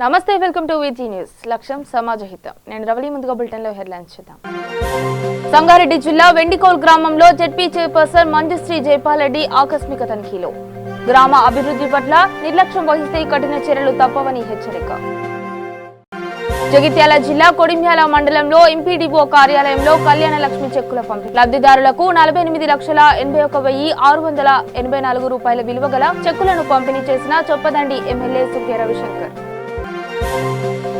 నమస్తే, welcome to వీటీ news. లక్ష్యం సమాజహితం. నేను రవలి. ముందుగా బులెటిన్ లో హెడ్లైన్స్ చూద్దాం. సంగారెడ్డి జిల్లా వెండికోల్ గ్రామంలో జెడ్పీ చైర్పర్సన్ మంజుశ్రీ జైపాల్ రెడ్డి ఆకస్మిక తనిఖీలు. గ్రామ అభివృద్ధి పట్ల నిర్లక్ష్యం వహిస్తే కఠిన చర్యలు తప్పవని హెచ్చరిక. జగిత్యాల జిల్లా కొడిమ్యాల మండలంలో ఎంపీడీఓ కార్యాలయంలో కళ్యాణ లక్ష్మి చెక్కుల పంపిణీ. లబ్ధిదారులకు 48,81,684 రూపాయల విలువ గల చెక్కులను పంపిణీ చేసిన చొప్పదండి ఎమ్మెల్యే సుంకె రవిశంకర్.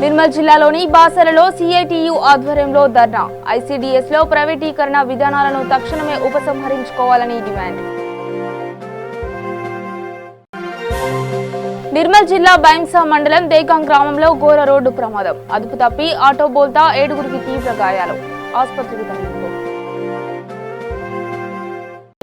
నిర్మల్ జిల్లాలోని బాసరలో సిఐటియు ఆధ్వర్యంలో ధర్నా. ఐసిడిఎస్ లో ప్రైవేటీకరణ విధానాలను తక్షణమే ఉపసంహరించుకోవాలని డిమాండ్. నిర్మల్ జిల్లా బైంసా మండలం దేగాం గ్రామంలో ఘోర రోడ్డు ప్రమాదం. అదుపు తప్పి ఆటో బోల్తా 7గురికి తీవ్ర గాయాలు. ఆసుపత్రికి తరలింపు.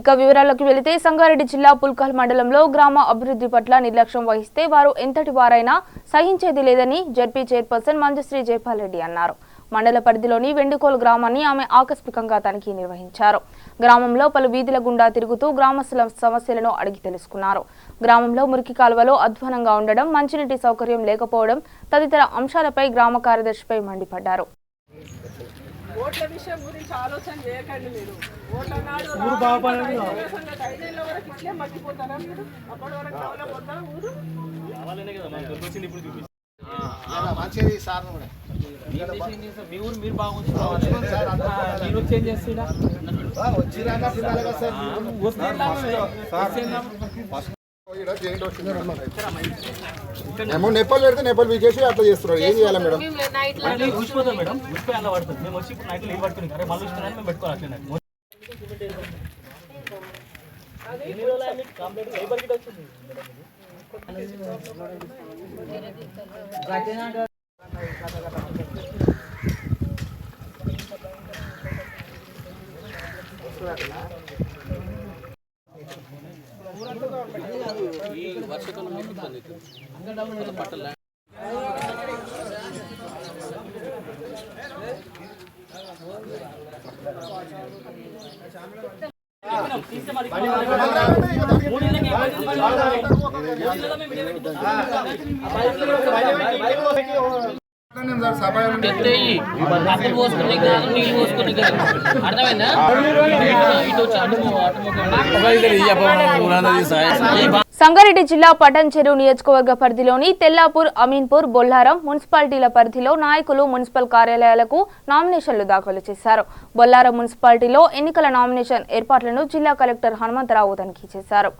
ఇక వివరాల్లోకి వెళితే సంగారెడ్డి జిల్లా పుల్కల్ మండలంలో గ్రామ అభివృద్ధి పట్ల నిర్లక్ష్యం వహిస్తే వారు ఎంతటి వారైనా సహించేది లేదని జెడ్పీ చైర్పర్సన్ మంజుశ్రీ జైపాల్ రెడ్డి అన్నారు. మండల పరిధిలోని వెండికోల్ గ్రామాన్ని ఆమె ఆకస్మికంగా తనిఖీ నిర్వహించారు. గ్రామంలో పలు వీధుల గుండా తిరుగుతూ గ్రామస్తుల సమస్యలను అడిగి తెలుసుకున్నారు. గ్రామంలో మురికి కాలువలో అధ్వానంగా ఉండడం, మంచినీటి సౌకర్యం లేకపోవడం తదితర అంశాలపై గ్రామ కార్యదర్శిపై మండిపడ్డారు. ఓట్ల విషయం గురించి ఆలోచన చేయకండి. మీరు ఓట్ల నాడు ఇట్లే మర్చిపోతారా? మీరు అప్పటి వరకు కావాలపోతారా? ఊరు మీ ఊరు మీరు బాగుంది. నేపాల్ పెడితే నేపాల్ వీకేసి అట్లా చేస్తున్నారు. ఏం చేయాలి మేడం? ఊసిపోతాం మేడం, ఊసిపోయి అలా పడుతుంది. మేము వచ్చి నైట్ నీళ్ళు పట్టుకుని అరే మళ్ళీ ఇస్తున్నాను మేము పెట్టుకోవాలి. సంగారెడ్డి జిల్లా పటంచెరు నియోజకవర్గ పరిధిలోని తెల్లాపూర్, అమీన్పూర్, బొల్లారం మున్సిపాలిటీల పరిధిలో నాయకులు మున్సిపల్ కార్యాలయాలకు నామినేషన్లు దాఖలు చేశారు. బొల్లారం మున్సిపాలిటీలో ఎన్నికల నామినేషన్ ఏర్పాట్లను జిల్లా కలెక్టర్ హనుమంతరావు తనిఖీ చేశారు.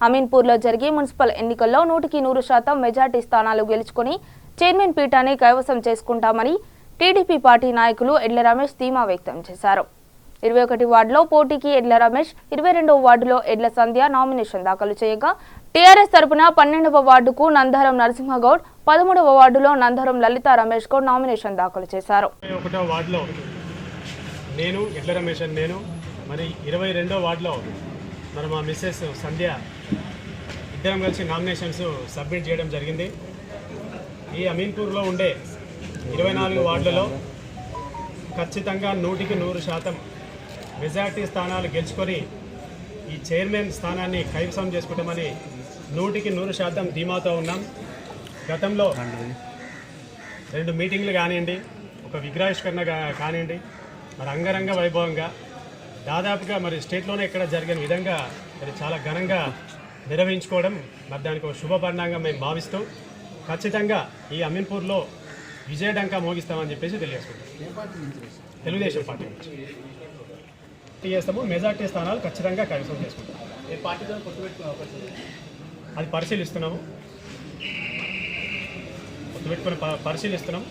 అమీన్పూర్లో జరిగే మున్సిపల్ ఎన్నికల్లో 100% మెజార్టీ స్థానాలు గెలుచుకుని చైర్మన్ పీఠాన్ని కైవసం చేసుకుంటామని టీడీపీ పార్టీ నాయకులు ఎడ్ల రమేష్ ధీమా వ్యక్తం చేశారు. 21 వార్డులో పోటీకి ఎడ్ల రమేష్, 22వ వార్డులో ఎడ్ల సంధ్య నామినేషన్ దాఖలు చేయగా టీఆర్ఎస్ తరపున 12వ వార్డుకు నందారం నరసింహగౌడ్, 13వ వార్డులో నందారం లలిత రమేష్ గౌడ్ నామినేషన్ దాఖలు చేశారు. 21వ వార్డులో నేను ఎడ్ల రమేష్ నేను, మరి 22వ వార్డులో మరి మా మిస్సెస్ సంధ్య ఇద్దరం కలిసి నామినేషన్స్ సబ్మిట్ చేయడం జరిగింది. ఈ అమీన్పూర్లో ఉండే 24 వార్డులలో ఖచ్చితంగా 100% మెజార్టీ స్థానాలు గెలుచుకొని ఈ చైర్మన్ స్థానాన్ని కైవసం చేసుకుంటామని 100% ధీమాతో ఉన్నాం. గతంలో 2 మీటింగ్లు కానివ్వండి, ఒక విగ్రహావిష్కరణ కానివ్వండి, మరి అంగరంగ వైభవంగా దాదాపుగా మరి స్టేట్లోనే ఎక్కడ జరిగిన విధంగా మరి చాలా ఘనంగా నిర్వహించుకోవడం మరి దానికి ఒక శుభ పరిణామంగా మేము భావిస్తూ ఖచ్చితంగా ఈ అమీన్పూర్లో విజయడంకా మోగిస్తామని చెప్పేసి తెలియజేసుకుంటాం. తెలుగుదేశం పార్టీ నుంచి చేస్తాము. మెజార్టీ స్థానాలు ఖచ్చితంగా కైవసం చేసుకుంటాం. ఏ పార్టీతో అది పరిశీలిస్తున్నాము. పరిశీలిస్తున్నాం.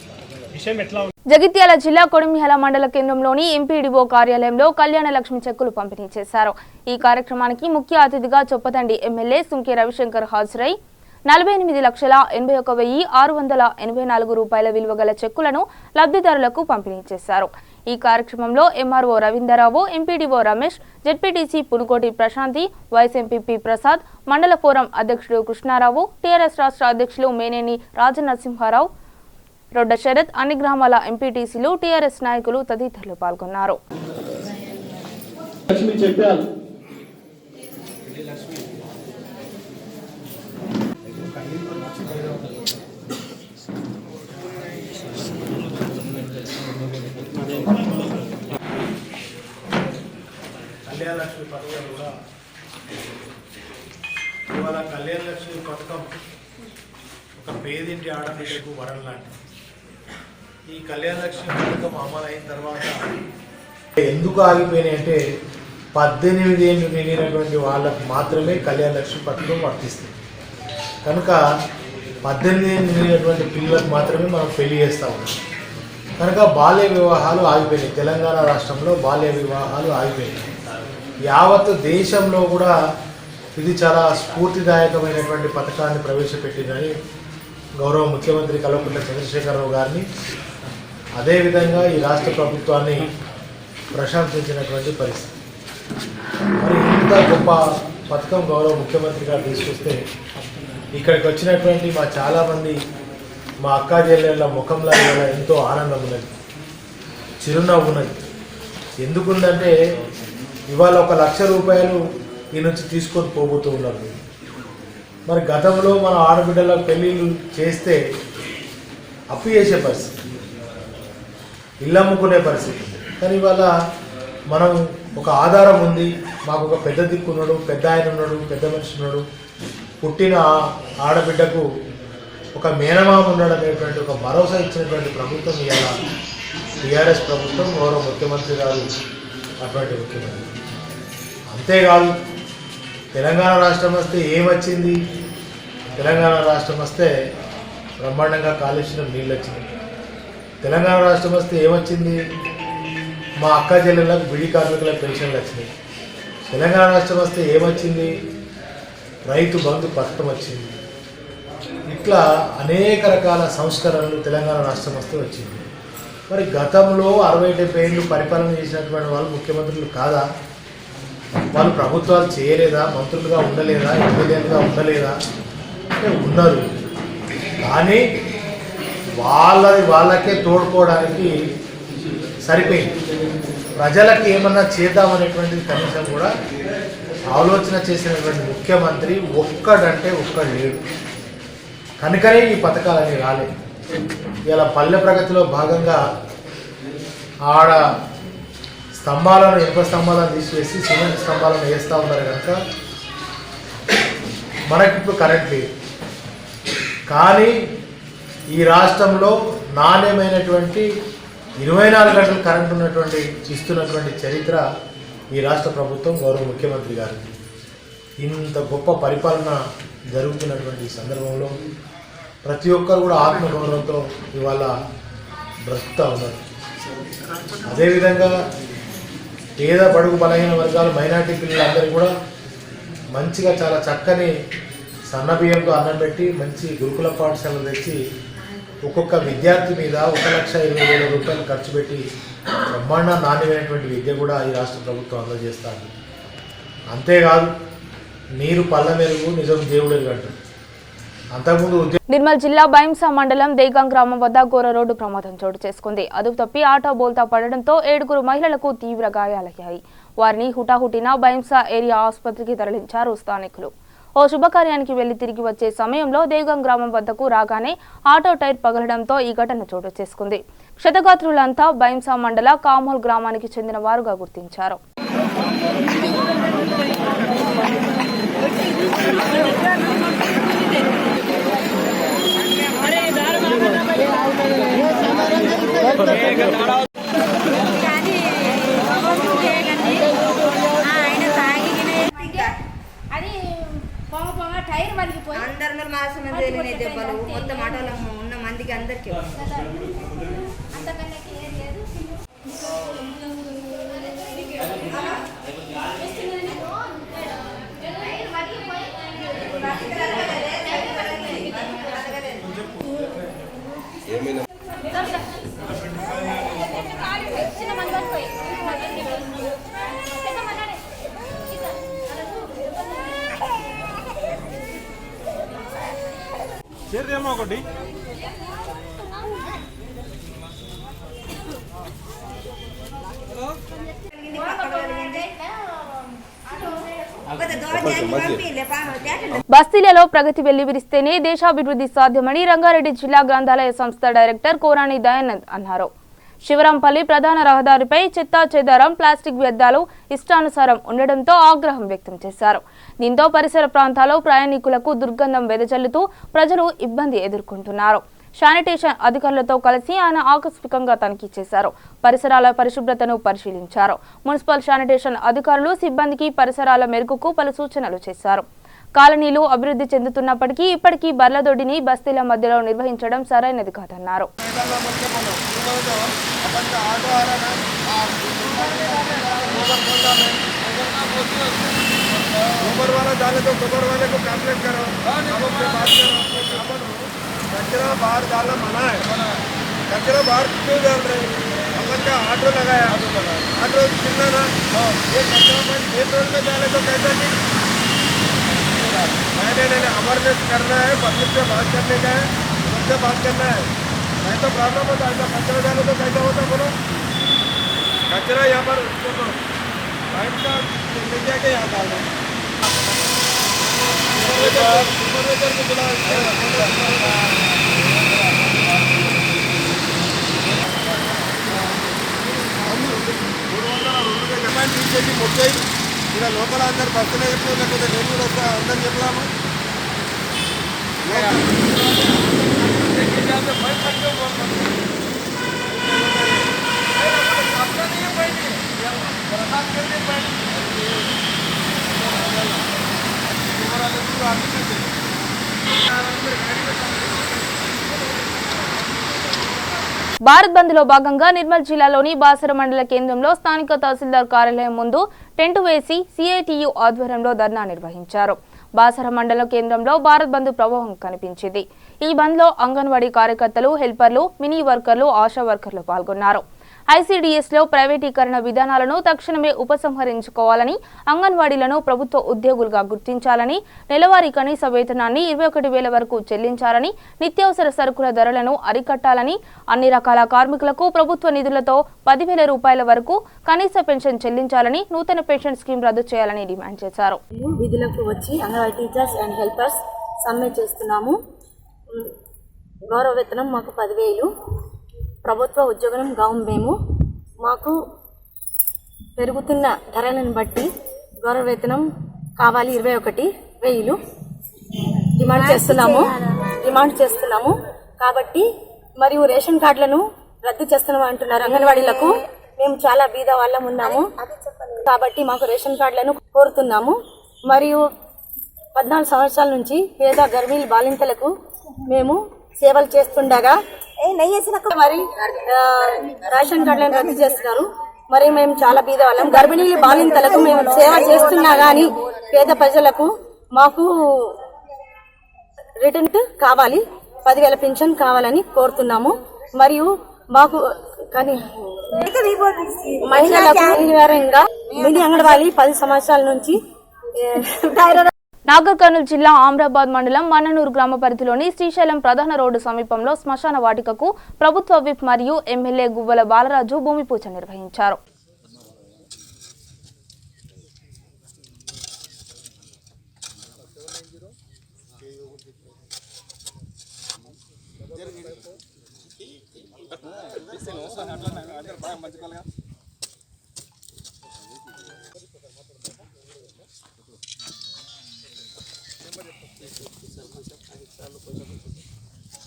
విషయం ఎట్లా ఉంది? జగిత్యాల జిల్లా కొడిమ్యాల మండల కేంద్రంలోని ఎంపీడీఓ కార్యాలయంలో కళ్యాణ లక్ష్మి చెక్కులు పంపిణీ చేశారు. ఈ కార్యక్రమానికి ముఖ్య అతిథిగా చొప్పదండి ఎమ్మెల్యే సుంకె రవిశంకర్ హాజరై 48,81,684 రూపాయల విలువ గల చెక్కులను లబ్ధిదారులకు పంపిణీ చేశారు. ఈ కార్యక్రమంలో MRO Ravinder Rao, MPDO Ramesh, ZPTC Punukoti Prashanti, vice MPP Prasad, మండల ఫోరం అధ్యక్షుడు కృష్ణారావు, టీఆర్ఎస్ రాష్ట్ర అధ్యక్షులు మేనేని రాజనరసింహారావు, రొడ్డ శరత్, అన్ని గ్రామాల ఎంపీటీసీలు, టీఆర్ఎస్ నాయకులు తదితరులు పాల్గొన్నారు. కళ్యాణ లక్ష్మి పథకం కూడా ఇవాళ కళ్యాణ లక్ష్మి పథకం ఒక పేదింటి ఆడపిల్లకు వరం లాంటిది. ఈ కళ్యాణ లక్ష్మి పథకం అమలైన తర్వాత ఎందుకు ఆగిపోయినాయి అంటే 18 ఏళ్ళు నిండినటువంటి వాళ్ళకు మాత్రమే కళ్యాణ లక్ష్మి పథకం వర్తిస్తుంది. కనుక 18 ఏళ్ళు నిండినటువంటి పిల్లలకు మాత్రమే మనం పెళ్లి చేస్తూ ఉన్నాం. కనుక బాల్య వివాహాలు ఆగిపోయినాయి. తెలంగాణ రాష్ట్రంలో బాల్య వివాహాలు ఆగిపోయినాయి. యావత్ దేశంలో కూడా ఇది చాలా స్ఫూర్తిదాయకమైనటువంటి పథకాన్ని ప్రవేశపెట్టిందని గౌరవ ముఖ్యమంత్రి కల్వకుంట్ల చంద్రశేఖరరావు గారిని, అదేవిధంగా ఈ రాష్ట్ర ప్రభుత్వాన్ని ప్రశంసించినటువంటి పరిస్థితి. మరి ఇంత గొప్ప పథకం గౌరవ ముఖ్యమంత్రి గారు తీసుకొస్తే ఇక్కడికి వచ్చినటువంటి మా చాలామంది మా అక్కా చెల్లెళ్ళ ముఖంలో ఎంతో ఆనందం ఉన్నది, చిరునవ్వు ఉన్నది. ఎందుకుందంటే ఇవాళ 1 లక్ష రూపాయలు ఈ నుంచి తీసుకొని పోబోతూ ఉన్నారు. మరి గతంలో మన ఆడబిడ్డల పెళ్ళిళ్ళు చేస్తే అప్పు చేసే పరిస్థితి, ఇల్లు అమ్ముకునే పరిస్థితి. కానీ ఇవాళ మనం ఒక ఆధారం ఉంది, మాకు ఒక పెద్ద దిక్కు ఉన్నాడు, పెద్ద ఆయన ఉన్నాడు, పెద్ద మనిషి ఉన్నాడు, పుట్టిన ఆడబిడ్డకు ఒక మేనమామ ఉన్నాడు అనేటువంటి ఒక భరోసా ఇచ్చినటువంటి ప్రభుత్వం ఇవాళ టీఆర్ఎస్ ప్రభుత్వం, గౌరవ ముఖ్యమంత్రి గారు అటువంటి ముఖ్యమంత్రి. అంతేకాదు తెలంగాణ రాష్ట్రం వస్తే ఏమొచ్చింది? తెలంగాణ రాష్ట్రం వస్తే బ్రహ్మాండంగా కాళేశ్వరం నీళ్ళు వచ్చింది. తెలంగాణ రాష్ట్రం వస్తే ఏమొచ్చింది? మా అక్క చెల్లెళ్ళకు బిడి కార్మికుల పెన్షన్లు వచ్చినాయి. తెలంగాణ రాష్ట్రం వస్తే ఏమొచ్చింది? రైతు బంధు పథకం వచ్చింది. ఇట్లా అనేక రకాల సంస్కరణలు తెలంగాణ రాష్ట్రం వస్తే వచ్చింది. మరి గతంలో 60-70 ఏళ్ళు పరిపాలన చేసినటువంటి వాళ్ళు ముఖ్యమంత్రులు కాదా? వాళ్ళు ప్రభుత్వాలు చేయలేదా? మంత్రులుగా ఉండలేదా? ఎమ్మెల్యేలుగా ఉండలేదా? అంటే ఉన్నారు. కానీ వాళ్ళకే తోడుకోవడానికి సరిపోయింది. ప్రజలకు ఏమన్నా చేద్దామనేటువంటిది కనీసం కూడా ఆలోచన చేసినటువంటి ముఖ్యమంత్రి ఒక్కడంటే ఒక్కడు లేడు. కనుకనే ఈ పథకాలన్నీ రాలేదు. ఇలా పల్లె ప్రగతిలో భాగంగా ఆడ స్తంభాలను, ఇనుప స్తంభాలను తీసివేసి సిమెంట్ స్తంభాలను వేస్తూ ఉన్నారు. కనుక మనకిప్పుడు కరెంట్ లేదు. కానీ ఈ రాష్ట్రంలో నాణ్యమైనటువంటి 24 గంటలు కరెంట్ ఉన్నటువంటి ఇస్తున్నటువంటి చరిత్ర ఈ రాష్ట్ర ప్రభుత్వం, గౌరవ ముఖ్యమంత్రి గారికి. ఇంత గొప్ప పరిపాలన జరుగుతున్నటువంటి సందర్భంలో ప్రతి ఒక్కరు కూడా ఆత్మగౌరవంతో ఇవాళ బ్రతుకుతూ ఉన్నారు. అదేవిధంగా పేద బడుగు బలహీన వర్గాలు, మైనార్టీ పిల్లలందరూ కూడా మంచిగా చాలా చక్కని సన్నబియ్యంతో అన్నం పెట్టి మంచి గురుకుల పాఠశాలలు తెచ్చి ఒక్కొక్క విద్యార్థి మీద 1,20,000 రూపాయలు ఖర్చు పెట్టి బ్రహ్మాండ నాణ్యమైనటువంటి విద్య కూడా ఈ రాష్ట్ర ప్రభుత్వం అందజేస్తారు. అంతేకాదు నీరు పళ్ళ మెరుగు, నిజం దేవుడే అంటారు. అంతకుముందు నిర్మల్ జిల్లా బైంసా మండలం దేగాం గ్రామం వద్ద ఘోర రోడ్డు ప్రమాదం చోటు చేసుకుంది. అదుపు తప్పి ఆటో బోల్తా పడడంతో 7 మహిళలకు తీవ్ర గాయాలయ్యాయి. వారిని హుటాహుటిన బైంసా ఏరియా ఆసుపత్రికి తరలించారు స్థానికులు. ఓ శుభకార్యానికి వెళ్లి తిరిగి వచ్చే సమయంలో దేగాం గ్రామం వద్దకు రాగానే ఆటో టైర్ పగలడంతో ఈ ఘటన చోటు చేసుకుంది. క్షతగాత్రులంతా బైంసా మండల కామోల్ గ్రామానికి చెందిన వారుగా గుర్తించారు. అందరు మాసం దెబ్బలు మొత్తం ఆటోలో ఉన్న మందికి అందరికీ చేద్దామా ఒకటి. బస్తీలలో ప్రగతి వెల్లివిరిస్తేనే దేశాభివృద్ధి సాధ్యమని రంగారెడ్డి జిల్లా గ్రంథాలయ సంస్థ డైరెక్టర్ కోరాని దయానంద్ అన్నారు. శివరాంపల్లి ప్రధాన రహదారిపై చెత్తా చెదారం ప్లాస్టిక్ వ్యర్థాలు ఇష్టానుసారం ఉండడంతో ఆగ్రహం వ్యక్తం చేశారు. దీంతో పరిసర ప్రాంతాల్లో ప్రయాణికులకు దుర్గంధం వెదజల్లుతూ ప్రజలు ఇబ్బంది ఎదుర్కొంటున్నారు. శానిటేషన్ అధికారులతో కలిసి ఆయన ఆకస్మికంగా తనిఖీ చేశారు. పరిసరాల పరిశుభ్రతను పరిశీలించారు. మున్సిపల్ శానిటేషన్ అధికారులు సిబ్బందికి పరిసరాల మెరుగుకు పలు సూచనలు చేశారు. కాలనీలు అభివృద్ధి చెందుతున్నప్పటికీ ఇప్పటికీ బర్లదొడ్డిని బస్తీల మధ్యలో నిర్వహించడం సరైనది కాదన్నారు. कचरा बाहर डालना मना है, कचरा बाहर क्यों डाल रहे हैं? अपन का ऑटो लगाया, ऑटो कितना ना ये कचरा मेन रोड में डाले तो कैसा कि नहीं अवेयरनेस करना है, पब्लिक से बात करने का है, सबसे बात करना है, नहीं तो प्रॉब्लम होता है. कचरा डालो तो कैसा होता बोलो? कचरा यहाँ पर टाइम का ले जाके यहाँ डाल रहे सुपरवाइजर को बुला తీసేసి ముట్టాయి ఇలా లోపల అందరు బస్సులు ఎప్పుడు లేకపోతే నేను కూడా వస్తా అందరు చెప్పాము. భారత్ బంద్ లో భాగంగా నిర్మల్ జిల్లాలోని బాసర మండల కేంద్రంలో స్థానిక తహసీల్దార్ కార్యాలయం ముందు టెంటు వేసి సిఐటియు ఆధ్వర్యంలో ధర్నా నిర్వహించారు. బాసర మండల కేంద్రంలో భారత్ బంద్ ప్రభావం కనిపించింది. ఈ బంద్ లో అంగన్వాడీ కార్యకర్తలు, హెల్పర్లు, మినీ వర్కర్లు, ఆశా వర్కర్లు పాల్గొన్నారు. ICDS లో ప్రైవేటీకరణ విధానాలను తక్షణమే ఉపసంహరించుకోవాలని, అంగన్వాడీలను ప్రభుత్వ ఉద్యోగులుగా గుర్తించాలని, నెలవారీ కనీస వేతనాన్ని 21,000 వరకు చెల్లించాలని, నిత్యావసర సరుకుల ధరలను అరికట్టాలని, అన్ని రకాల కార్మికులకు ప్రభుత్వ నిధులతో 10,000 రూపాయల వరకు కనీస పెన్షన్ చెల్లించాలని, నూతన పెన్షన్ స్కీమ్ రద్దు చేయాలని డిమాండ్ చేశారు. విధులకు వచ్చి అంగన్వాడీ టీచర్స్ అండ్ హెల్పర్స్ సమ్మె చేస్తున్నాము. గౌరవ వేతనం మాకు 10,000, ప్రభుత్వ ఉద్యోగం గాం మేము. మాకు పెరుగుతున్న ధరలను బట్టి గౌరవ వేతనం కావాలి 21,000 డిమాండ్ చేస్తున్నాము. కాబట్టి మరియు రేషన్ కార్డులను రద్దు చేస్తున్నాము అంటున్నారు. అంగన్వాడీలకు మేము చాలా బీద వాళ్ళం ఉన్నాము కాబట్టి మాకు రేషన్ కార్డులను కోరుతున్నాము. మరియు 14 సంవత్సరాల నుంచి పేద గర్భిణీ బాలింతలకు మేము సేవలు చేస్తుండగా మరి రేషన్ కార్డులను రద్దు చేస్తున్నారు. మరి మేము చాలా బీద వాళ్ళం. గర్భిణీ బాలింతలకు మేము సేవ చేస్తున్నా గానీ పేద ప్రజలకు మాకు రిటర్న్ కావాలి, 10,000 పెన్షన్ కావాలని కోరుతున్నాము. మరియు మాకు కానీ మహిళలకు అనివార్యంగా మినీ అంగన్వాడీ 10 సంవత్సరాల నుంచి నాగర్ కర్నూలు జిల్లా ఆమ్రాబాద్ మండలం మన్ననూరు గ్రామ పరిధిలోని శ్రీశైలం ప్రధాన రోడ్డు సమీపంలో శ్మశాన వాటికకు ప్రభుత్వ విప్ మరియు ఎమ్మెల్యే గువ్వల బాలరాజు భూమి పూజ నిర్వహించారు.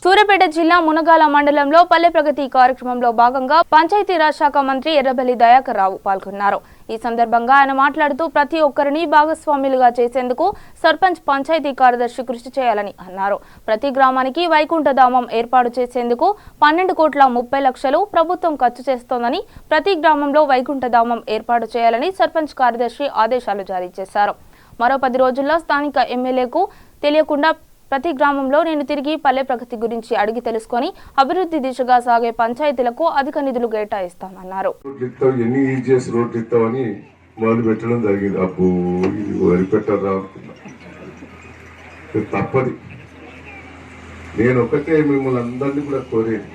సూర్యాపేట జిల్లా మునగాల మండలంలో పల్లె ప్రగతి కార్యక్రమంలో భాగంగా పంచాయతీరాజ్ శాఖ మంత్రి ఎర్రబెల్లి దయాకర్ రావు పాల్గొన్నారు. ఈ సందర్భంగా ఆయన మాట్లాడుతూ ప్రతి ఒక్కరిని భాగస్వాములుగా చేసేందుకు సర్పంచ్, పంచాయతీ కార్యదర్శి కృషి చేయాలని అన్నారు. ప్రతి గ్రామానికి వైకుంఠధామం ఏర్పాటు చేసేందుకు 12,30,00,000 ప్రభుత్వం ఖర్చు చేస్తోందని, ప్రతి గ్రామంలో వైకుంఠధామం ఏర్పాటు చేయాలని సర్పంచ్ కార్యదర్శి ఆదేశాలు జారీ చేశారు. మరో 10 రోజుల్లో స్థానిక ఎమ్మెల్యేకు తెలియకుండా ప్రతి గ్రామంలో నేను తిరిగి పల్లె ప్రగతి గురించి అడిగి తెలుసుకొని అభివృద్ధి దిశగా సాగే పంచాయతీలకు అధిక నిధులు కేటాయిస్తామన్నారు. ఎన్ని ఈజీఎస్ రోడ్లు ఇస్తామని మొదలు పెట్టడం జరిగింది. అప్పు ఇది వరి పెట్టారా తప్పది. నేను ఒకటే మిమ్మల్ని అందరినీ కూడా కోరేది,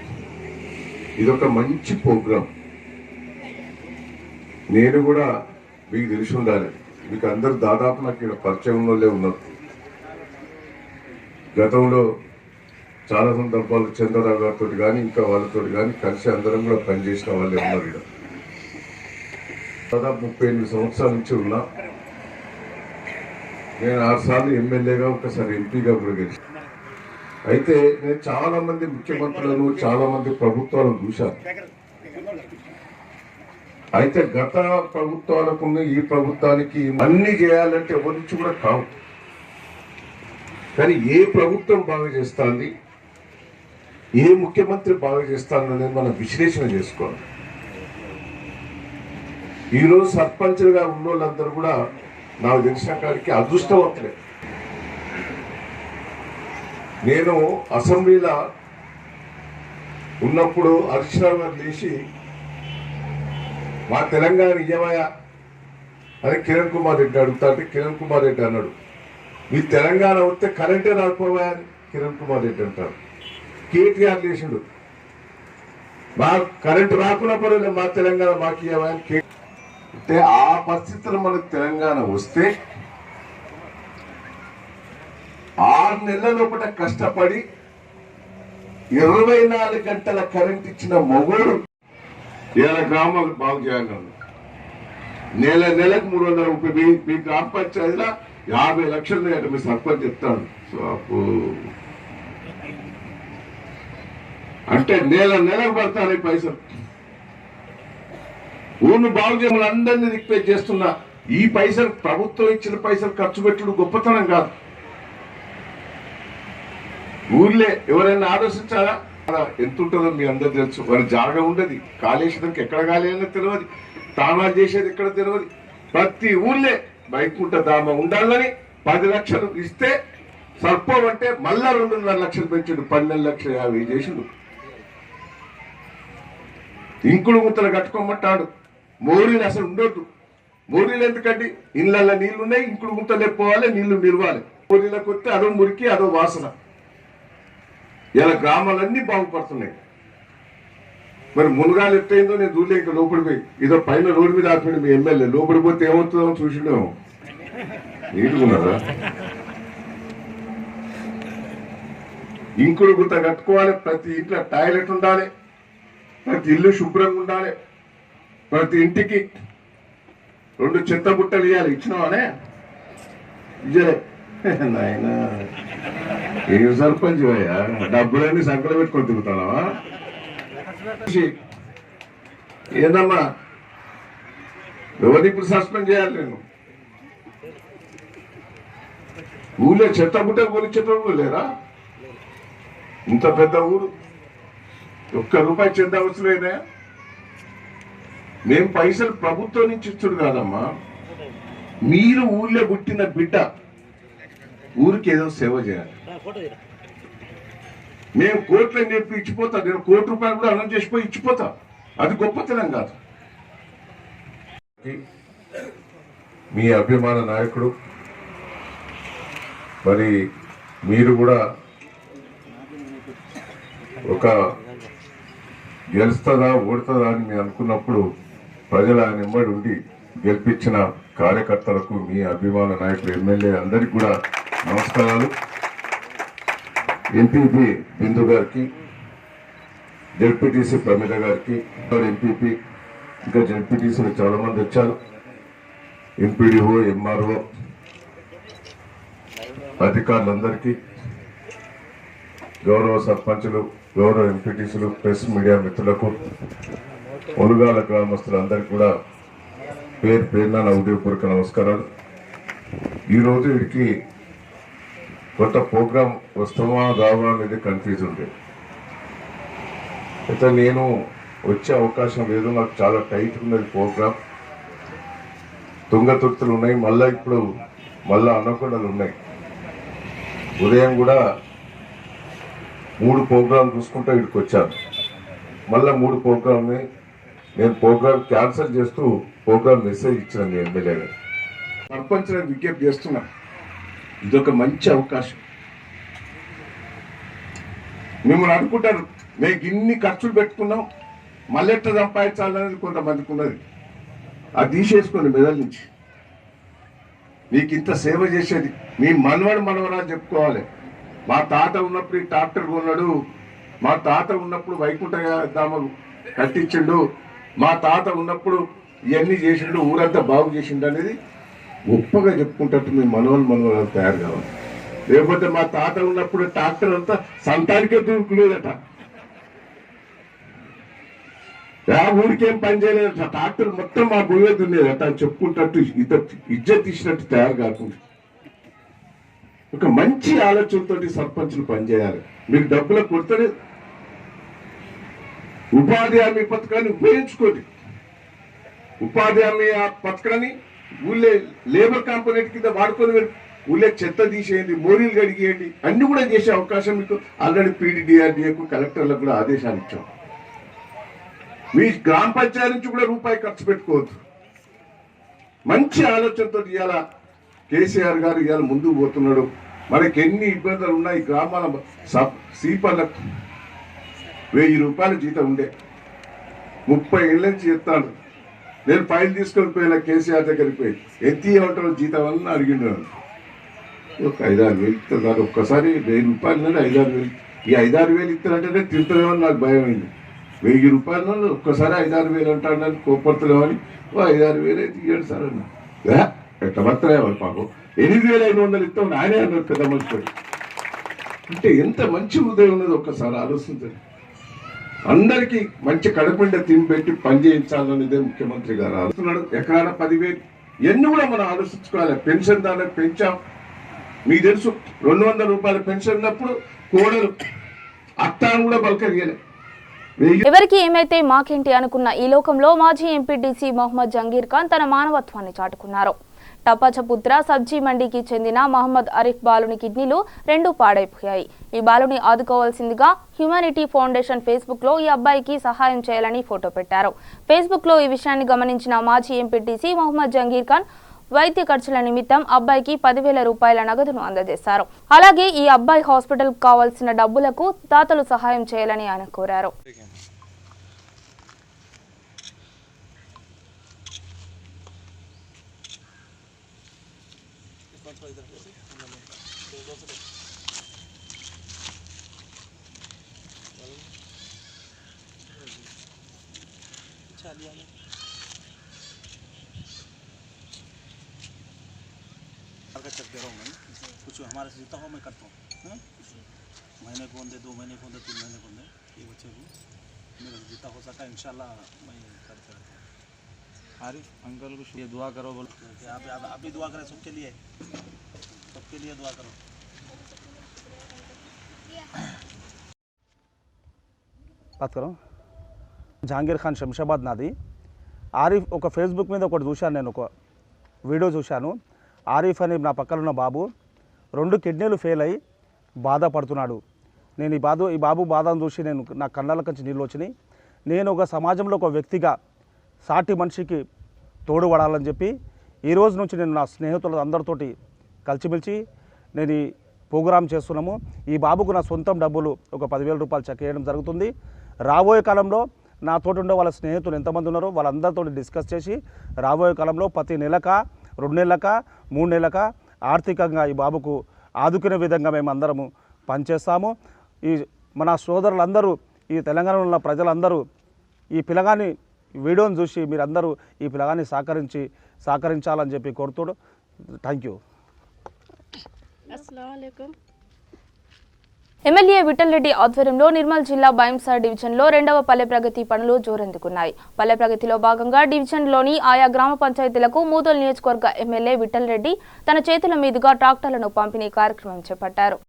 ఇదొక మంచి ప్రోగ్రాం. నేను కూడా మీకు తెలిసి ఉండాలి. మీకు అందరు దాదాపు నాకు ఇక్కడ పరిచయం వాళ్ళే ఉన్నారు. గతంలో చాలా సందర్భాలు చంద్రరావు గారితో కానీ ఇంకా వాళ్ళతో కానీ కలిసి అందరం కూడా పనిచేసిన వాళ్ళే ఉన్నారు ఇక్కడ. దాదాపు 38 సంవత్సరాల నుంచి ఉన్నా. నేను 6 సార్లు ఎమ్మెల్యేగా, ఒకసారి ఎంపీగా కూడా గెలిచాను. అయితే నేను చాలా మంది ముఖ్యమంత్రులను, చాలా మంది ప్రభుత్వాలను చూశాను. అయితే గత ప్రభుత్వాలకు ఈ ప్రభుత్వానికి అన్ని చేయాలంటే ఎవరి నుంచి కూడా కావు. కానీ ఏ ప్రభుత్వం బాగా చేస్తుంది, ఏ ముఖ్యమంత్రి బాగా చేస్తాను అనేది మనం విశ్లేషణ చేసుకోవాలి. ఈరోజు సర్పంచ్లుగా ఉన్న వాళ్ళందరూ కూడా నాకు తెలిసిన కాడికి అదృష్టవంతులే. నేను అసెంబ్లీలో ఉన్నప్పుడు హరీశ్రావు గారు లేచి మా తెలంగాణ ఇయ్యమయ్యా అని కిరణ్ కుమార్ రెడ్డి అడుగుతా అంటే కిరణ్ కుమార్ రెడ్డి అన్నాడు, మీ తెలంగాణ వస్తే కరెంటే రాకపోయా అని కిరణ్ కుమార్ రెడ్డి అంటాడు. కేటీఆర్ లేచిండు, మా కరెంటు రాకుండా పర్వాలేదు, మా తెలంగాణ మాకు ఇయ్యమా అని. అంటే ఆ పరిస్థితుల్లో మనకు తెలంగాణ వస్తే 6 నెలల లోపల కష్టపడి 24 గంటల కరెంట్ ఇచ్చిన మొగోడు ఇవాళ గ్రామాలు బాగు చేయాలన్నాడు. నెలకు 330. మీ గ్రామ పంచాయతీలో 50 లక్షలు అంటే మీ సర్పంచ్ చెప్తాడు. సో అప్పుడు అంటే నెలకు పడతాను పైసలు. ఊరిని బాగు చేయమని అందరినీ రిక్వెస్ట్ చేస్తున్నా. ఈ పైసలు ప్రభుత్వం ఇచ్చిన పైసలు ఖర్చు పెట్టుడు గొప్పతనం కాదు. ఊర్లే ఎవరైనా ఆలోచించాలా? ఎంత ఉంటుందో మీ అందరు తెలుసు. వారి జాగా ఉండదు, కాళేశ్వరంకి ఎక్కడ కాలేదో తెలియదు, తానాలు చేసేది ఎక్కడ తెలియదు. ప్రతి ఊర్లే వైకుంఠ ధామ ఉండాలని 10 లక్షలు ఇస్తే సరిపోవంటే మళ్ళా 2.5 లక్షలు పెంచాడు. 12,50,000 చేసిండు. ఇంకుడు గుంతలు కట్టుకోమంటాడు. మోరీలు అసలు ఉండొద్దు. మోరీలు ఎందుకండి? ఇళ్ళల్లో నీళ్లు ఉన్నాయి, ఇంకుడు గుంతలే పోవాలి, నీళ్లు నిలవాలి. మోరీలకు వస్తే అదో మురికి, అదో వాసన. ఇలా గ్రామాలన్నీ బాగుపడుతున్నాయి. మరి మునగాలు ఎట్టయిందో నేను చూడలే. ఇంకా లోపలి పోయి ఇదో పైన రోడ్డు మీద ఆపిడు మీ ఎమ్మెల్యే. లోపలి పోతే ఏమవుతుందో చూసిండేమో. నీటుకున్నారా? ఇంకుడు గుంత కట్టుకోవాలి, ప్రతి ఇంట్లో టాయిలెట్ ఉండాలి, ప్రతి ఇల్లు శుభ్రంగా ఉండాలి, ప్రతి ఇంటికి 2 చెత్త బుట్టలు ఇవ్వాలి. ఇచ్చినావానే ఇయ్యలే నాయన. ఏం సర్పంచ్ అయ్యా, డబ్బులన్నీ సంకలు పెట్టుకొని తిరుగుతావా? ఏందమ్మా ఎవరిని ఇప్పుడు సస్పెండ్ చేయాలి? నేను ఊళ్ళో చెత్త బుట్ట కొనిచ్చేటప్పుడు లేరా? ఇంత పెద్ద ఊరు, ₹1 చెంద అవసరమైనా? మేము పైసలు ప్రభుత్వం నుంచి ఇచ్చుడు కాదమ్మా. మీరు ఊళ్ళో పుట్టిన బిడ్డ ఊరికి ఏదో సేవ చేయాలి. మేము కోట్లని చెప్పి ఇచ్చిపోతా. నేను ₹1 కూడా అనౌన్స్ చేసిపోయి ఇచ్చిపోతా. అది గొప్పతనం కాదు. మీ అభిమాన నాయకుడు, మరి మీరు కూడా ఒక గెలుస్తుందా ఓడుతుందా అని మీరు అనుకున్నప్పుడు ప్రజలు ఆయన వెంబడి ఉండి గెలిపించిన కార్యకర్తలకు, మీ అభిమాన నాయకులు, ఎమ్మెల్యే అందరికి కూడా నమస్కారాలు. ఎంపీపీ బిందు గారికి, జెడ్పీటీసీ ప్రమిద గారికి, ఎంపీపీ ఇంకా జెడ్పీటీసీలు చాలా మంది వచ్చారు. ఎంపీడీఓ, ఎంఆర్ఓ అధికారులందరికీ, గౌరవ సర్పంచులు, గౌరవ ఎంపీటీసీలు, ప్రెస్ మీడియా మిత్రులకు, ములుగాల గ్రామస్తులందరికీ కూడా పేరు పేరున నా ఉదయపూర్వక నమస్కారాలు. ఈరోజు వీడికి కొత్త ప్రోగ్రాం వస్తామా రావా అనేది కన్ఫ్యూజ్ ఉంది. అయితే నేను వచ్చే అవకాశం లేదు. నాకు చాలా టైట్ ఉన్నది ప్రోగ్రాం. తుంగతుర్తులు ఉన్నాయి, మళ్ళీ ఇప్పుడు అన్నకొండలు ఉన్నాయి. ఉదయం కూడా 3 ప్రోగ్రాం చూసుకుంటూ ఇక్కడికి వచ్చాను. మళ్ళీ 3 ప్రోగ్రామ్ని నేను ప్రోగ్రాం క్యాన్సిల్ చేస్తూ ప్రోగ్రాం మెసేజ్ ఇచ్చాను మీ ఎమ్మెల్యేగా. సర్పంచ్ విజ్ఞప్తి చేస్తున్నా, ఇదొక మంచి అవకాశం. మిమ్మల్ని అనుకుంటారు మేము ఇన్ని ఖర్చులు పెట్టుకున్నాం, మళ్ళీ ఎట్లా సంపాదించాలనేది కొంతమందికి ఉన్నది. అది తీసేసుకోండి మెదడు నుంచి. మీకు ఇంత సేవ చేసేది మీ మనవరాలు చెప్పుకోవాలి. మా తాత ఉన్నప్పుడు ఈ ట్రాక్టర్ కొన్నాడు, మా తాత ఉన్నప్పుడు వైకుంఠ ధామం కట్టించిండు, మా తాత ఉన్నప్పుడు ఇవన్నీ చేసిండు, ఊరంతా బాగు చేసిండు అనేది గొప్పగా చెప్పుకుంటట్టు మీ మనవరాలు తయారు కావాలి. లేకపోతే మా తాత ఉన్నప్పుడు ట్రాక్టర్ అంతా సంతానికే దూకులేదట, ఊరికేం పని చేయలేదట, ట్రాక్టర్ మొత్తం మా భూమే దున్నేదట అని చెప్పుకుంటట్టు ఇజ్జత్ తీసినట్టు తయారు కాకుండా ఒక మంచి ఆలోచనతో సర్పంచులు పనిచేయాలి. మీకు డబ్బులు కొడతారు, ఉపాధి హామీ పథకాన్ని ఉపయోగించుకోండి. ఉపాధి హామీ పథకాన్ని ఊళ్ళే లేబర్ కాంపోనెంట్ కింద వాడుకొని ఊళ్ళే చెత్త తీసేయండి, మోరీలు కడిగేయండి, అన్ని కూడా చేసే అవకాశం మీకు ఆల్రెడీ పీడీడీఆర్డీఏకు కలెక్టర్లకు కూడా ఆదేశాలు ఇచ్చాం. మీ గ్రామ పంచాయతీ నుంచి కూడా రూపాయి ఖర్చు పెట్టుకోవద్దు. మంచి ఆలోచనతో ఇవాళ కేసీఆర్ గారు ఇవాళ ముందుకు పోతున్నాడు. మనకి ఎన్ని ఇబ్బందులు ఉన్నాయి, గ్రామాల సీపర్లకు 1000 రూపాయల జీతం ఉండే 30 ఏళ్ళ నుంచి చెప్తాను. నేను ఫైల్ తీసుకొని పోయినా కేసీఆర్ దగ్గరికి పోయి ఎంత ఇవ్వటం జీతం అని అడిగిండు. ఒక 5-6 వేలు ఇస్తారు, ఒక్కసారి 1000 రూపాయలు 5-6 వేలు, ఈ 5-6 వేలు ఇస్తారంటే తింటారేమని నాకు భయం అయింది. 1000 రూపాయలు ఒక్కసారి 5-6 వేలు అంటాడని కోపడుతున్నామని 5-6 వేలు అయితే ఇవ్వండి సార్ అన్న. ఎట్లా పడతారే వాళ్ళు పాపం 8500 ఇస్తాం ఆయనే అన్నారు పెద్ద మనిషి. అంటే ఎంత మంచి ఉదయం ఉన్నది ఒక్కసారి ఆలోచించండి. అందరికీ మంచి కడపండ తిని పెట్టి పని చేయించాలనేదే ముఖ్యమంత్రి గారు ఆలోచిస్తున్నాడు. ఎకరాన 10,000 ఎన్ని కూడా మనం ఆలోచించుకోవాలి. పెన్షన్ దానికి పెంచాం, మీకు తెలుసు 200 రూపాయల పెన్షన్ ఉన్నప్పుడు కోడలు అత్తాను కూడా బలకరియలే. ఎవరికి ఏమైతే మాకేంటి అనుకున్న ఈ లోకంలో మాజీ ఎంపీటీసీ మొహమ్మద్ జంగీర్ ఖాన్ తన మానవత్వాన్ని చాటుకున్నారు. టపాచపుత్ర సబ్జీ మండీకి చెందిన మహమ్మద్ అరీఫ్ బాలుని కిడ్నీలు 2 పాడైపోయాయి. ఈ బాలుని ఆదుకోవాల్సిందిగా హ్యుమానిటీ ఫౌండేషన్ ఫేస్బుక్ లో ఈ అబ్బాయికి సహాయం చేయాలని ఫోటో పెట్టారు. ఫేస్బుక్ లో ఈ విషయాన్ని గమనించిన మాజీ ఎంపీటీసీ మొహమ్మద్ జంగీర్ ఖాన్ వైద్య ఖర్చుల నిమిత్తం అబ్బాయికి 10,000 రూపాయల నగదును అందజేశారు. అలాగే ఈ అబ్బాయి హాస్పిటల్ కావాల్సిన డబ్బులకు దాతలు సహాయం చేయాలని ఆయన కోరారు. चेक दे रहा हूँ मैं, कुछ हमारे से जितना हो मैं करता हूँ, महीने को दे, 2 महीने को दे, 3 महीने को दे, ये बच्चे को मेरा जितना हो सका इंशाल्लाह मैं करते रहता हूँ। आरिफ अंकल को ये दुआ करो, बोलो आप भी दुआ करें, सबके लिए दुआ करो. बात करो. జహాంగీర్ ఖాన్ శంషాబాద్ నాది. ఆరిఫ్ ఒక ఫేస్బుక్ మీద ఒకటి చూశాను, నేను ఒక వీడియో చూశాను. ఆరిఫ్ అని నా పక్కన ఉన్న బాబు 2 కిడ్నీలు ఫెయిల్ అయ్యి బాధపడుతున్నాడు. నేను ఈ బాబు బాధను చూసి నా కళ్ళ నుంచి నీళ్ళు వచ్చినాయి. నేను ఒక సమాజంలో ఒక వ్యక్తిగా సాటి మనిషికి తోడుపడాలని చెప్పి ఈ రోజు నుంచి నేను నా స్నేహితుల అందరితోటి కలిసిమెలిసి నేను ఈ ప్రోగ్రాం చేస్తున్నాము. ఈ బాబుకు నా సొంతం డబ్బులు ఒక 10,000 రూపాయలు చెక్ చేయడం జరుగుతుంది. రాబోయే కాలంలో నాతోటి ఉండే వాళ్ళ స్నేహితులు ఎంతమంది ఉన్నారో వాళ్ళందరితో డిస్కస్ చేసి రాబోయే కాలంలో ప్రతి నెలక 2 నెలలక 3 నెలలక ఆర్థికంగా ఈ బాబుకు ఆదుకునే విధంగా మేము అందరము పనిచేస్తాము. ఈ మన సోదరులందరూ, ఈ తెలంగాణలో ఉన్న ప్రజలందరూ ఈ పిల్లగాని వీడియోని చూసి మీరందరూ ఈ పిల్లగాన్ని సహకరించాలని చెప్పి కోరుతాడు. Thank you. MLA Vitthal Reddy ఆధ్వర్యంలో నిర్మల్ జిల్లా బైంసా డివిజన్లో 2వ పల్లె ప్రగతి పనులు జోరందుకున్నాయి. పల్లె ప్రగతిలో భాగంగా డివిజన్లోని ఆయా గ్రామ పంచాయతీలకు మూదోల్ నియోజకవర్గ ఎమ్మెల్యే విఠల్ రెడ్డి తన చేతుల మీదుగా ట్రాక్టర్లను పంపిణీ కార్యక్రమం చేపట్టారు.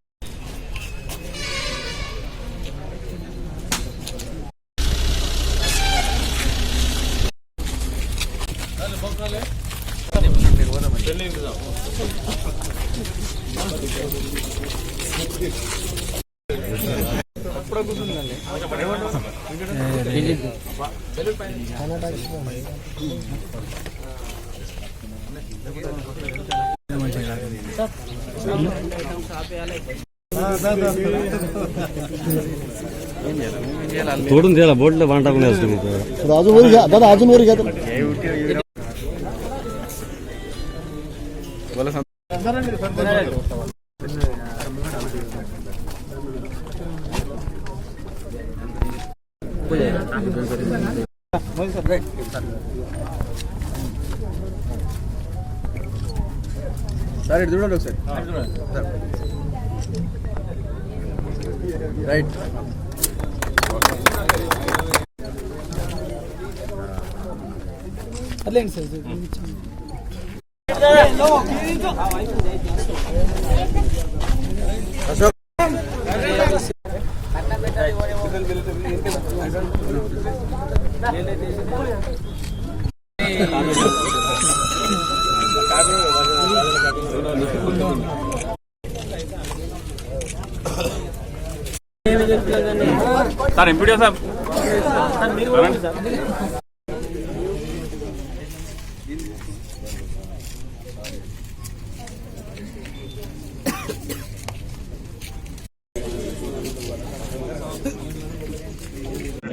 तोडून द्यायला बोटला भांड टाकून तुम्ही अजून वर घ्या दादा, अजून वर घ्या. సార్ ఇటు చూడండి ఒకసారి రైట్ అట్లేండి సార్ సార్ ఎంపీడీఓ సార్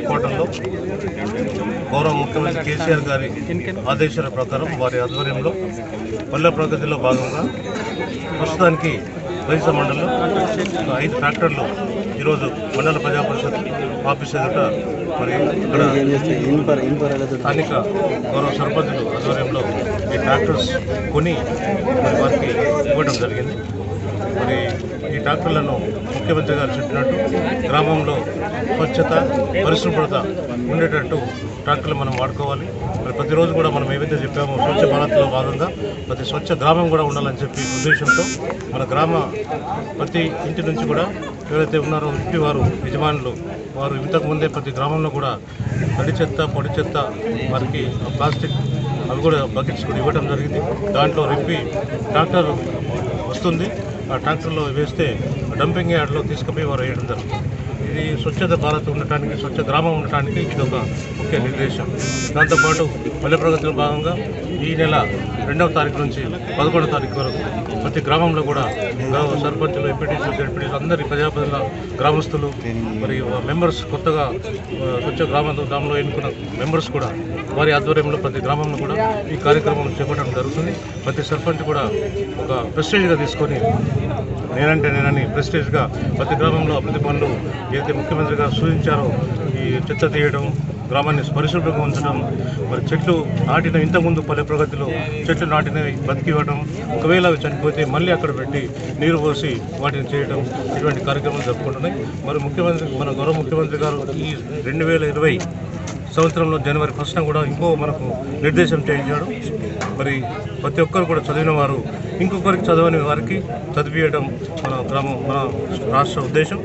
కోటంలో గౌరవ ముఖ్యమంత్రి కేసీఆర్ గారి ఆదేశాల ప్రకారం వారి ఆధ్వర్యంలో పల్లె ప్రగతిలో భాగంగా ప్రస్తుతానికి రైతు మండలిలో 5 ట్రాక్టర్లు ఈరోజు మండల ప్రజా పరిషత్ ఆఫీస్ ఎదుట మరి ఇక్కడ స్థానిక గౌరవ సర్పంచులు ఆధ్వర్యంలో ఈ ట్రాక్టర్స్ కొని మరి వారికి ఇవ్వడం జరిగింది. మరి ఈ ట్రాక్టర్లను ముఖ్యమంత్రి గారు చెప్పినట్టు గ్రామంలో స్వచ్ఛత పరిశుభ్రత ఉండేటట్టు ట్రాక్టర్లు మనం వాడుకోవాలి. మరి ప్రతిరోజు కూడా మనం ఏవైతే చెప్పామో స్వచ్ఛ భారత్లో భాగంగా ప్రతి స్వచ్ఛ గ్రామం కూడా ఉండాలని చెప్పి ఉద్దేశంతో మన గ్రామ ప్రతి ఇంటి నుంచి కూడా ఎవరైతే ఉన్నారో ఇంటి వారు యజమానులు వారు ఇంతకుముందే ప్రతి గ్రామంలో కూడా తడి చెత్త పొడి చెత్త వారికి ప్లాస్టిక్ అవి కూడా బకెట్స్ కూడా ఇవ్వడం జరిగింది. దాంట్లో రింపి ట్రాక్టర్ వస్తుంది, ఆ ట్రాక్టర్లో వేస్తే డంపింగ్ యార్డ్లో తీసుకుపోయి వారు వేయడం జరుగుతుంది. ఇది స్వచ్ఛత భారత్ ఉండటానికి స్వచ్ఛ గ్రామం ఉండటానికి ఇది ఒక ముఖ్య నిర్దేశం. దాంతోపాటు పల్లె ప్రగతిలో భాగంగా ఈ నెల 2వ తారీఖు నుంచి 11వ తారీఖు వరకు ప్రతి గ్రామంలో కూడా సర్పంచులు ఎంపీటీసీలు జడ్పీటీసీలు అందరి ప్రజాప్రతినిధుల గ్రామస్తులు మరి మెంబర్స్ కొత్తగా స్వచ్ఛ గ్రామంలో ఎన్నుకున్న మెంబర్స్ కూడా వారి ఆధ్వర్యంలో ప్రతి గ్రామంలో కూడా ఈ కార్యక్రమం చేపట్టడం జరుగుతుంది. ప్రతి సర్పంచ్ కూడా ఒక ప్రెస్టేజ్గా తీసుకొని నేనని ప్రెస్టేజ్గా ప్రతి గ్రామంలో అభివృద్ధి పనులు ఏదైతే ముఖ్యమంత్రి గారు సూచించారో ఈ చెత్త తీయడం, గ్రామాన్ని పరిశుభ్రంగా ఉంచడం, మరి చెట్లు నాటిన ఇంతకుముందు పల్లె ప్రగతిలో చెట్లు నాటినవి బతికివ్వడం, ఒకవేళ అవి చనిపోతే మళ్ళీ అక్కడ పెట్టి నీరు పోసి వాటిని చేయడం, ఇటువంటి కార్యక్రమాలు జరుపుకుంటున్నాయి. మరి మన గౌరవ ముఖ్యమంత్రి గారు ఈ 2020 సంవత్సరంలో జనవరి 1న కూడా ఇంకో మనకు నిర్దేశం చేయించాడు. మరి ప్రతి ఒక్కరు కూడా చదివిన వారు ఇంకొకరికి చదవని వారికి చదివించడం మన రాష్ట్ర ఉద్దేశం.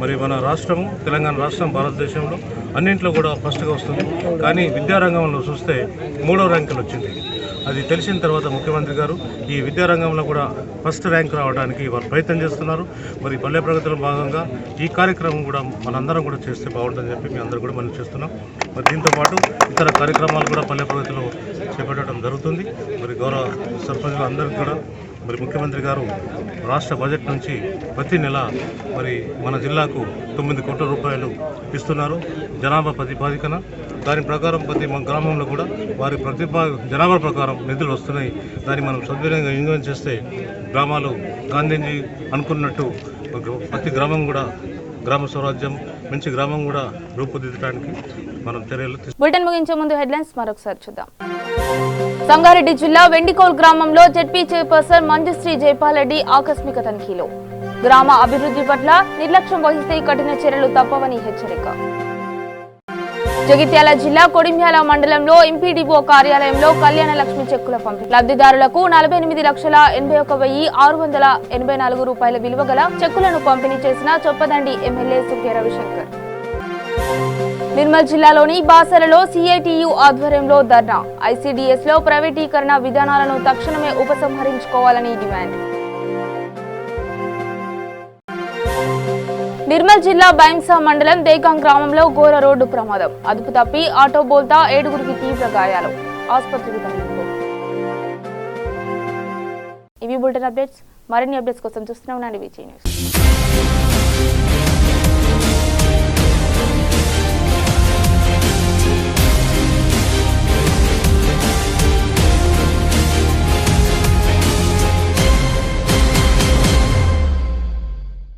మరి మన రాష్ట్రము తెలంగాణ రాష్ట్రం భారతదేశంలో అన్నింట్లో కూడా ఫస్ట్గా వస్తుంది. కానీ విద్యారంగంలో చూస్తే 3వ ర్యాంకులు వచ్చింది. అది తెలిసిన తర్వాత ముఖ్యమంత్రి గారు ఈ విద్యారంగంలో కూడా ఫస్ట్ ర్యాంక్ రావడానికి వారు ప్రయత్నం చేస్తున్నారు. మరి పల్లె ప్రగతిలో భాగంగా ఈ కార్యక్రమం కూడా మనందరం కూడా చేస్తే బాగుంటుందని చెప్పి మీ అందరూ కూడా మనం చేస్తున్నాం. మరి దీంతోపాటు ఇతర కార్యక్రమాలు కూడా పల్లె ప్రగతిలో చేపట్టడం జరుగుతుంది. మరి గౌరవ సర్పంచులు అందరికీ కూడా మరి ముఖ్యమంత్రి గారు రాష్ట్ర బడ్జెట్ నుంచి ప్రతి నెల మరి మన జిల్లాకు 9 కోట్ల రూపాయలు ఇస్తున్నారు జనాభా ప్రాతిపదికన. దాని ప్రకారం ప్రతి గ్రామంలో కూడా వారి జనాభా ప్రకారం నిధులు వస్తున్నాయి. దాన్ని మనం సద్వినియోగంగా వినియోగం చేస్తే గ్రామాలు గాంధీజీ అనుకున్నట్టు ప్రతి గ్రామం కూడా గ్రామ స్వరాజ్యం మంచి గ్రామం కూడా రూపుదిద్దడానికి మనం చర్యలు బులెటిన్ ముగించే ముందు హెడ్లైన్స్ మరొకసారి చూద్దాం. సంగారెడ్డి జిల్లా వెండికోల్ గ్రామంలో జెడ్పీ చైర్పర్సన్ మంజుశ్రీ జైపాల్ రెడ్డి ఆకస్మిక తనిఖీలు. గ్రామ అభివృద్ధి పట్ల నిర్లక్ష్యం వహిస్తే కఠిన చర్యలు తప్పవని హెచ్చరిక. జగిత్యాల జిల్లా కొడిమ్యాల మండలంలో ఎంపీడీఓ కార్యాలయంలో కళ్యాణ లక్ష్మి చెక్కుల పంపిణీ. లబ్ధిదారులకు 48,81,684 రూపాయల విలువ గల చెక్కులను పంపిణీ చేసిన చొప్పదండి ఎమ్మెల్యే సుఖ్య రవిశంకర్. నిర్మల్ జిల్లాలోని బాసరలో సిఐటియు ఆధ్వర్యంలో ధర్నా. ఐసిడిఎస్ లో ప్రైవేటీకరణ విధానాలను తక్షణమే ఉపసంహరించుకోవాలని డిమాండ్. నిర్మల్ జిల్లా బైంసా మండలం దేగాం గ్రామంలో ఘోర రోడ్డు ప్రమాదం. అదుపు తప్పి ఆటో బోల్తా 7గురికి తీవ్ర గాయాలు. ఆసుపత్రికి తరలింపు. ఇవి బులెటిన్ అప్డేట్స్. మరిన్ని అప్డేట్స్ కోసం చూస్తూనే ఉండండి విజయ్ న్యూస్.